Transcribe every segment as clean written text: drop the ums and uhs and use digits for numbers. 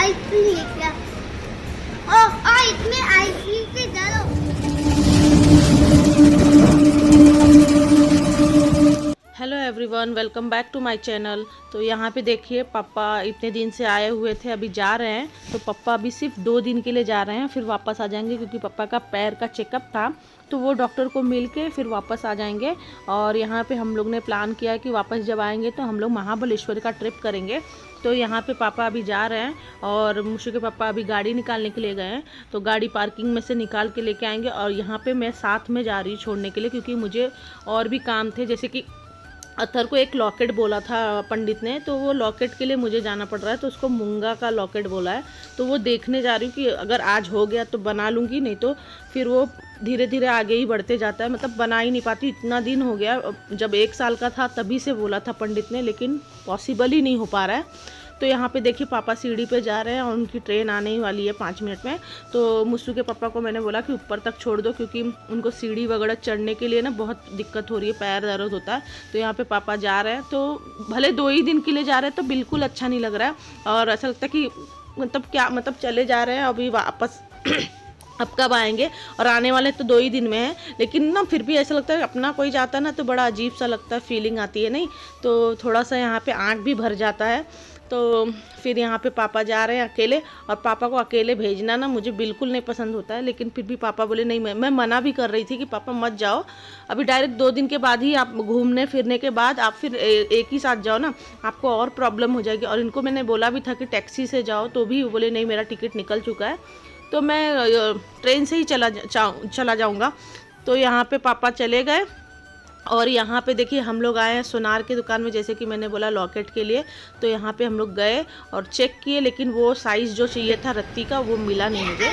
Ice cream लेके आ इसमें ice cream से डालो। Hello everyone, welcome back to my channel. तो यहाँ पे देखिए, पापा इतने दिन से आए हुए थे, अभी जा रहे हैं। तो पापा अभी सिर्फ 2 दिन के लिए जा रहे हैं, फिर वापस आ जाएंगे, क्योंकि पापा का पैर का चेकअप था। तो वो डॉक्टर को मिल के फिर वापस आ जाएंगे। और यहाँ पे हम लोग ने प्लान किया कि वापस जब आएंगे तो हम लोग महाबलेश्वर का ट्रिप करेंगे। तो यहाँ पे पापा अभी जा रहे हैं और मुशु के पापा अभी गाड़ी निकालने के लिए गए हैं। तो गाड़ी पार्किंग में से निकाल के लेके आएंगे। और यहाँ पे मैं साथ में जा रही हूँ छोड़ने के लिए, क्योंकि मुझे और भी काम थे। जैसे कि अथर को एक लॉकेट बोला था पंडित ने, तो वो लॉकेट के लिए मुझे जाना पड़ रहा है। तो उसको मूंगा का लॉकेट बोला है, तो वो देखने जा रही हूँ कि अगर आज हो गया तो बना लूँगी, नहीं तो फिर वो धीरे धीरे आगे ही बढ़ते जाता है। मतलब बना ही नहीं पाती। इतना दिन हो गया, जब 1 साल का था तभी से बोला था पंडित ने, लेकिन पॉसिबल ही नहीं हो पा रहा है। तो यहाँ पे देखिए, पापा सीढ़ी पे जा रहे हैं और उनकी ट्रेन आने ही वाली है 5 मिनट में। तो मुस्सू के पापा को मैंने बोला कि ऊपर तक छोड़ दो, क्योंकि उनको सीढ़ी वगैरह चढ़ने के लिए ना बहुत दिक्कत हो रही है, पैर दर्द होता है। तो यहाँ पे पापा जा रहे हैं। तो भले 2 ही दिन के लिए जा रहे हैं, तो बिल्कुल अच्छा नहीं लग रहा है। और ऐसा लगता है कि मतलब चले जा रहे हैं अभी वापस अब कब आएंगे। और आने वाले तो 2 ही दिन में है, लेकिन ना फिर भी ऐसा लगता है अपना कोई जाता है ना तो बड़ा अजीब सा लगता है, फीलिंग आती है नहीं। तो थोड़ा सा यहाँ पे आँख भी भर जाता है। तो फिर यहाँ पे पापा जा रहे हैं अकेले। और पापा को अकेले भेजना ना मुझे बिल्कुल नहीं पसंद होता है, लेकिन फिर भी पापा बोले नहीं। मैं मना भी कर रही थी कि पापा मत जाओ, अभी डायरेक्ट 2 दिन के बाद ही आप घूमने फिरने के बाद आप फिर एक ही साथ जाओ ना, आपको और प्रॉब्लम हो जाएगी। और इनको मैंने बोला भी था कि टैक्सी से जाओ, तो भी बोले नहीं, मेरा टिकट निकल चुका है, तो मैं ट्रेन से ही चला जाऊँगा। तो यहाँ पे पापा चले गए। और यहाँ पे देखिए, हम लोग आए हैं सोनार की दुकान में, जैसे कि मैंने बोला लॉकेट के लिए। तो यहाँ पे हम लोग गए और चेक किए, लेकिन वो साइज़ जो चाहिए था रत्ती का वो मिला नहीं मुझे।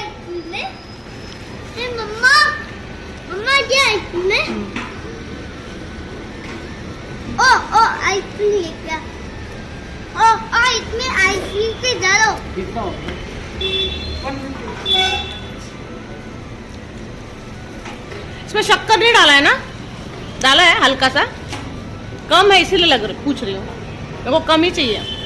मम्मा मम्मा क्या आइसक्रीम? ओ आइसक्रीम लेके आ इसमें आइसक्रीम से डालो। इसमें शक्कर नहीं डाला है ना? डाला है हल्का सा, कम है इसीलिए पूछ रही हूँ, मेरे को कम ही चाहिए।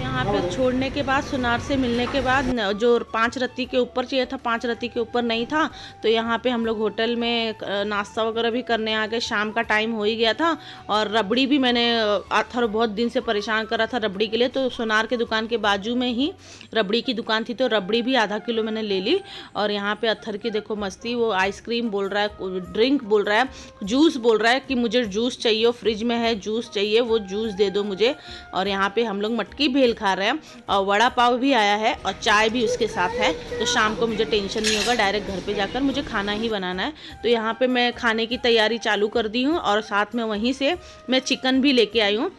यहाँ पे छोड़ने के बाद, सुनार से मिलने के बाद, जो 5 रत्ती के ऊपर चाहिए था 5 रत्ती के ऊपर नहीं था। तो यहाँ पे हम लोग होटल में नाश्ता वगैरह भी करने आ गए, शाम का टाइम हो ही गया था। और रबड़ी भी मैंने अथर बहुत दिन से परेशान कर रहा था रबड़ी के लिए, तो सोनार के दुकान के बाजू में ही रबड़ी की दुकान थी, तो रबड़ी भी आधा किलो मैंने ले ली। और यहाँ पे अथर की देखो मस्ती, वो आइसक्रीम बोल रहा है, ड्रिंक बोल रहा है, जूस बोल रहा है कि मुझे जूस चाहिए, फ्रिज में है जूस चाहिए, वो जूस दे दो मुझे। और यहाँ पे हम लोग मटकी भेल खा रहे हैं, और वड़ा पाव भी आया है और चाय भी उसके साथ है। तो शाम को मुझे टेंशन नहीं होगा, डायरेक्ट घर पे जाकर मुझे खाना ही बनाना है। तो यहाँ पे मैं खाने की तैयारी चालू कर दी हूँ, और साथ में वहीं से मैं चिकन भी लेके आई हूँ।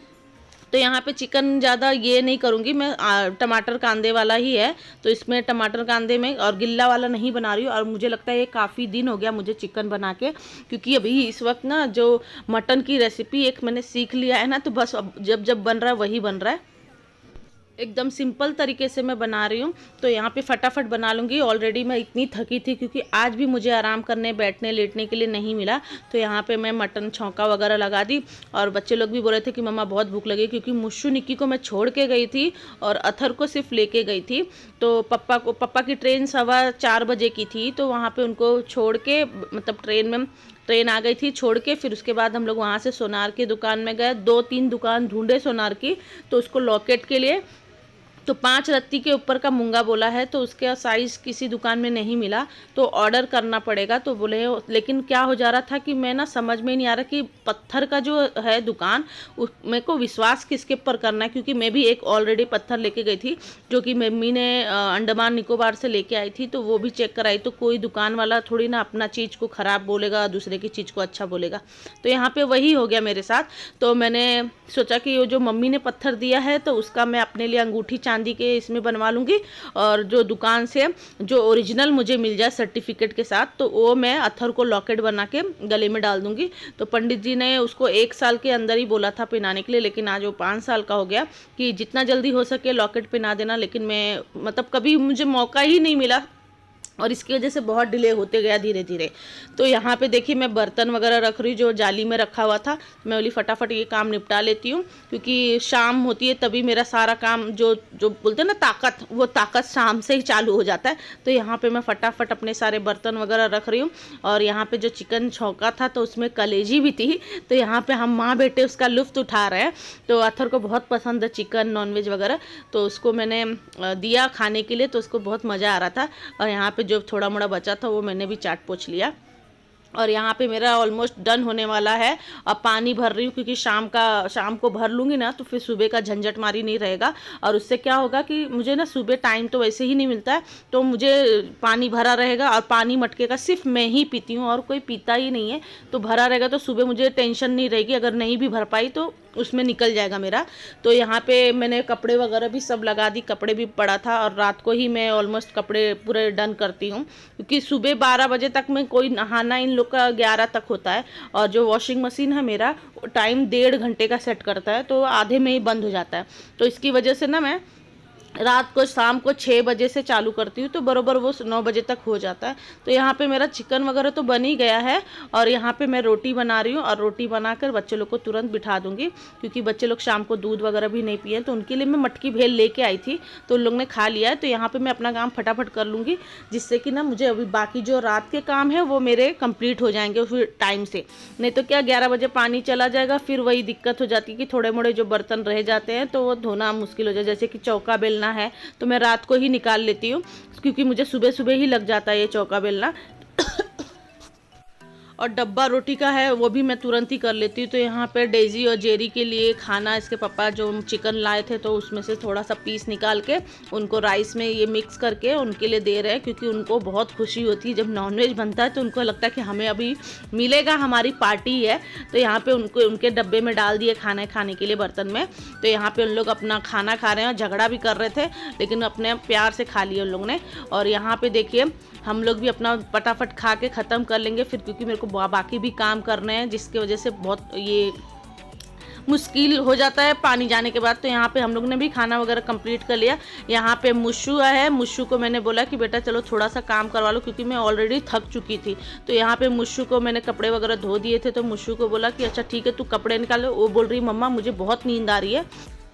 तो यहाँ पे चिकन ज़्यादा ये नहीं करूँगी मैं, टमाटर कांदे वाला ही है। तो इसमें टमाटर कांदे में, और गिल्ला वाला नहीं बना रही हूँ। और मुझे लगता है ये काफ़ी दिन हो गया मुझे चिकन बना के, क्योंकि अभी इस वक्त ना जो मटन की रेसिपी एक मैंने सीख लिया है ना, तो बस अब जब बन रहा है वही बन रहा है। एकदम सिंपल तरीके से मैं बना रही हूँ, तो यहाँ पे फटाफट बना लूँगी। ऑलरेडी मैं इतनी थकी थी, क्योंकि आज भी मुझे आराम करने बैठने लेटने के लिए नहीं मिला। तो यहाँ पे मैं मटन छौंका वगैरह लगा दी। और बच्चे लोग भी बोल रहे थे कि मम्मा बहुत भूख लगी, क्योंकि मुश्शु निक्की को मैं छोड़ के गई थी और अथर को सिर्फ लेके गई थी। तो पापा की ट्रेन 4:15 बजे की थी, तो वहाँ पर उनको छोड़ के, मतलब ट्रेन आ गई थी छोड़ के, फिर उसके बाद हम लोग वहाँ से सोनार की दुकान में गए। 2-3 दुकान ढूंढे सोनार की, तो उसको लॉकेट के लिए तो 5 रत्ती के ऊपर का मूंगा बोला है, तो उसका साइज़ किसी दुकान में नहीं मिला, तो ऑर्डर करना पड़ेगा। तो बोले, लेकिन क्या हो जा रहा था कि मैं ना समझ में नहीं आ रहा कि पत्थर का जो है दुकान, मेरे को विश्वास किसके ऊपर करना है, क्योंकि मैं भी एक ऑलरेडी पत्थर लेके गई थी, जो कि मम्मी ने अंडमान निकोबार से लेके आई थी। तो वो भी चेक कराई, तो कोई दुकान वाला थोड़ी ना अपना चीज़ को ख़राब बोलेगा, दूसरे की चीज़ को अच्छा बोलेगा। तो यहाँ पर वही हो गया मेरे साथ। तो मैंने सोचा कि वो जो मम्मी ने पत्थर दिया है, तो उसका मैं अपने लिए अंगूठी चांदी के इसमें बनवा लूँगी। और जो दुकान से जो ओरिजिनल मुझे मिल जाए सर्टिफिकेट के साथ, तो वो मैं अथर को लॉकेट बना के गले में डाल दूँगी। तो पंडित जी ने उसको 1 साल के अंदर ही बोला था पहनाने के लिए, लेकिन आज वो 5 साल का हो गया कि जितना जल्दी हो सके लॉकेट पहना देना। लेकिन मैं मतलब कभी मुझे मौका ही नहीं मिला और इसकी वजह से बहुत डिले होते गया धीरे धीरे। तो यहाँ पे देखिए मैं बर्तन वगैरह रख रही हूँ जो जाली में रखा हुआ था। मैं बोली फटाफट ये काम निपटा लेती हूँ, क्योंकि शाम होती है तभी मेरा सारा काम जो बोलते हैं ना ताकत, वो ताकत शाम से ही चालू हो जाता है। तो यहाँ पे मैं फटाफट अपने सारे बर्तन वगैरह रख रही हूँ। और यहाँ पे जो चिकन छौंका था तो उसमें कलेजी भी थी, तो यहाँ पे हम माँ बेटे उसका लुफ्त उठा रहे हैं। तो अथर को बहुत पसंद है चिकन नॉनवेज वगैरह, तो उसको मैंने दिया खाने के लिए, तो उसको बहुत मज़ा आ रहा था। और यहाँ पे जो थोड़ा मोड़ा बचा था वो मैंने भी चाट पोंछ लिया। और यहाँ पे मेरा ऑलमोस्ट डन होने वाला है। अब पानी भर रही हूँ, क्योंकि शाम को भर लूँगी ना तो फिर सुबह का झंझट मारी नहीं रहेगा। और उससे क्या होगा कि मुझे ना सुबह टाइम तो वैसे ही नहीं मिलता है, तो मुझे पानी भरा रहेगा। और पानी मटके का सिर्फ मैं ही पीती हूँ और कोई पीता ही नहीं है, तो भरा रहेगा तो सुबह मुझे टेंशन नहीं रहेगी। अगर नहीं भी भर पाई तो उसमें निकल जाएगा मेरा। तो यहाँ पे मैंने कपड़े वगैरह भी सब लगा दी, कपड़े भी पड़ा था। और रात को ही मैं ऑलमोस्ट कपड़े पूरे डन करती हूँ, क्योंकि सुबह 12 बजे तक में कोई नहाना इन लोग का 11 तक होता है। और जो वॉशिंग मशीन है मेरा टाइम 1.5 घंटे का सेट करता है, तो आधे में ही बंद हो जाता है। तो इसकी वजह से ना मैं रात को शाम को 6 बजे से चालू करती हूँ, तो बराबर वो 9 बजे तक हो जाता है। तो यहाँ पे मेरा चिकन वगैरह तो बन ही गया है। और यहाँ पे मैं रोटी बना रही हूँ, और रोटी बनाकर बच्चे लोग को तुरंत बिठा दूँगी, क्योंकि बच्चे लोग शाम को दूध वगैरह भी नहीं पिए, तो उनके लिए मैं मटकी भेल लेके आई थी, तो उन लोग ने खा लिया है। तो यहाँ पर मैं अपना काम फटाफट कर लूँगी, जिससे कि ना मुझे अभी बाकी जो रात के काम है वो मेरे कंप्लीट हो जाएंगे फिर टाइम से। नहीं तो क्या 11 बजे पानी चला जाएगा, फिर वही दिक्कत हो जाती है कि थोड़े मोड़े जो बर्तन रह जाते हैं तो वो धोना मुश्किल हो जाए। जैसे कि चौका बेलना है तो मैं रात को ही निकाल लेती हूँ, क्योंकि मुझे सुबह सुबह ही लग जाता है ये चौका बेलना। और डब्बा रोटी का है वो भी मैं तुरंत ही कर लेती हूँ। तो यहाँ पे डेजी और जेरी के लिए खाना, इसके पापा जो चिकन लाए थे तो उसमें से थोड़ा सा पीस निकाल के उनको राइस में ये मिक्स करके उनके लिए दे रहे हैं, क्योंकि उनको बहुत खुशी होती है जब नॉनवेज बनता है, तो उनको लगता है कि हमें अभी मिलेगा, हमारी पार्टी है। तो यहाँ पे उनको उनके डब्बे में डाल दिए खाने के लिए बर्तन में। तो यहाँ पे उन लोग अपना खाना खा रहे हैं, झगड़ा भी कर रहे थे लेकिन अपने प्यार से खा लिए उन लोग ने। और यहाँ पे देखिए हम लोग भी अपना फटाफट खा के ख़त्म कर लेंगे फिर, क्योंकि मेरे को बाकी भी काम करने हैं, जिसकी वजह से बहुत ये मुश्किल हो जाता है पानी जाने के बाद। तो यहाँ पे हम लोग ने भी खाना वगैरह कंप्लीट कर लिया। यहाँ पे मुश्शू है, मुश्शू को मैंने बोला कि बेटा चलो थोड़ा सा काम करवा लो, क्योंकि मैं ऑलरेडी थक चुकी थी। तो यहाँ पे मुश्शू को मैंने कपड़े वगैरह धो दिए थे, तो मुश्शू को बोला कि अच्छा ठीक है तू कपड़े निकालो। वो बोल रही मम्मा मुझे बहुत नींद आ रही है,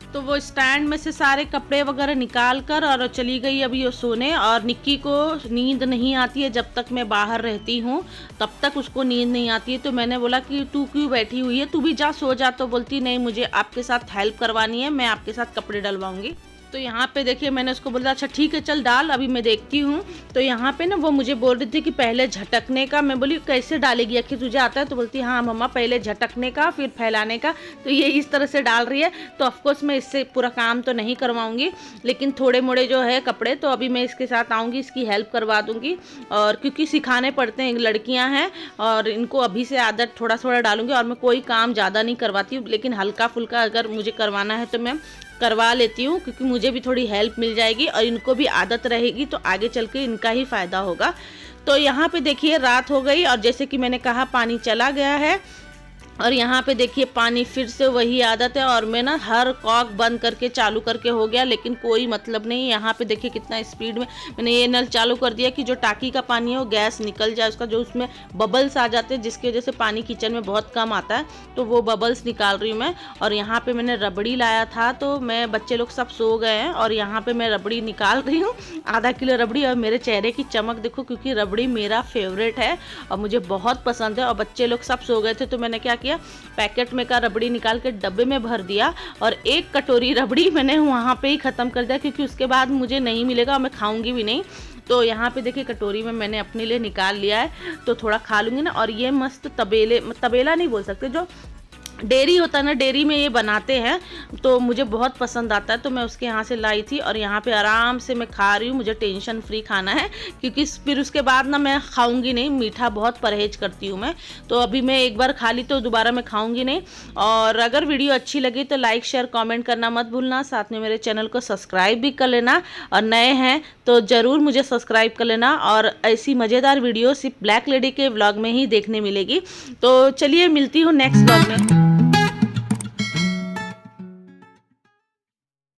तो वो स्टैंड में से सारे कपड़े वगैरह निकाल कर और चली गई अभी वो सोने। और निक्की को नींद नहीं आती है, जब तक मैं बाहर रहती हूँ तब तक उसको नींद नहीं आती है। तो मैंने बोला कि तू क्यों बैठी हुई है, तू भी जा सो जा। तो बोलती नहीं मुझे आपके साथ हेल्प करवानी है, मैं आपके साथ कपड़े डलवाऊंगी। तो यहाँ पे देखिए मैंने उसको बोला अच्छा ठीक है चल डाल, अभी मैं देखती हूँ। तो यहाँ पे ना वो मुझे बोल रही थी कि पहले झटकने का। मैं बोली कैसे डालेगी आखिर तुझे आता है? तो बोलती हाँ मम्मा पहले झटकने का फिर फैलाने का। तो ये इस तरह से डाल रही है। तो ऑफकोर्स मैं इससे पूरा काम तो नहीं करवाऊँगी, लेकिन थोड़े मोड़े जो है कपड़े तो अभी मैं इसके साथ आऊँगी, इसकी हेल्प करवा दूँगी। और क्योंकि सिखाने पड़ते हैं, लड़कियाँ हैं और इनको अभी से आदत थोड़ा थोड़ा डालूँगी। और मैं कोई काम ज़्यादा नहीं करवाती हूँ, लेकिन हल्का फुल्का अगर मुझे करवाना है तो मैं करवा लेती हूँ, क्योंकि मुझे भी थोड़ी हेल्प मिल जाएगी और इनको भी आदत रहेगी, तो आगे चल के इनका ही फ़ायदा होगा। तो यहाँ पे देखिए रात हो गई और जैसे कि मैंने कहा पानी चला गया है। और यहाँ पे देखिए पानी फिर से वही आदत है, और मैं ना हर कॉक बंद करके चालू करके हो गया, लेकिन कोई मतलब नहीं। यहाँ पे देखिए कितना स्पीड में मैंने ये नल चालू कर दिया कि जो टाकी का पानी है वो गैस निकल जाए, उसका जो उसमें बबल्स आ जाते हैं जिसकी वजह से पानी किचन में बहुत कम आता है, तो वो बबल्स निकाल रही हूँ मैं। और यहाँ पे मैंने रबड़ी लाया था, तो मैं बच्चे लोग सब सो गए हैं और यहाँ पे मैं रबड़ी निकाल रही हूँ, आधा किलो रबड़ी। और मेरे चेहरे की चमक देखो, क्योंकि रबड़ी मेरा फेवरेट है और मुझे बहुत पसंद है। और बच्चे लोग सब सो गए थे, तो मैंने क्या किया, पैकेट में का रबड़ी निकाल के डब्बे में भर दिया और 1 कटोरी रबड़ी मैंने वहाँ पे ही ख़त्म कर दिया, क्योंकि उसके बाद मुझे नहीं मिलेगा और मैं खाऊंगी भी नहीं। तो यहाँ पे देखिए कटोरी में मैंने अपने लिए निकाल लिया है, तो थोड़ा खा लूँगी ना। और ये मस्त तबेला नहीं बोल सकते, जो डेयरी होता है ना, डेयरी में ये बनाते हैं, तो मुझे बहुत पसंद आता है, तो मैं उसके यहाँ से लाई थी। और यहाँ पे आराम से मैं खा रही हूँ, मुझे टेंशन फ्री खाना है, क्योंकि फिर उसके बाद ना मैं खाऊंगी नहीं, मीठा बहुत परहेज करती हूँ मैं। तो अभी मैं एक बार खा ली तो दोबारा मैं खाऊंगी नहीं। और अगर वीडियो अच्छी लगी तो लाइक शेयर कमेंट करना मत भूलना, साथ में मेरे चैनल को सब्सक्राइब भी कर लेना, और नए हैं तो ज़रूर मुझे सब्सक्राइब कर लेना। और ऐसी मज़ेदार वीडियो सिर्फ ब्लैक लेडी के व्लॉग में ही देखने मिलेगी। तो चलिए मिलती हूँ नेक्स्ट व्लॉग में।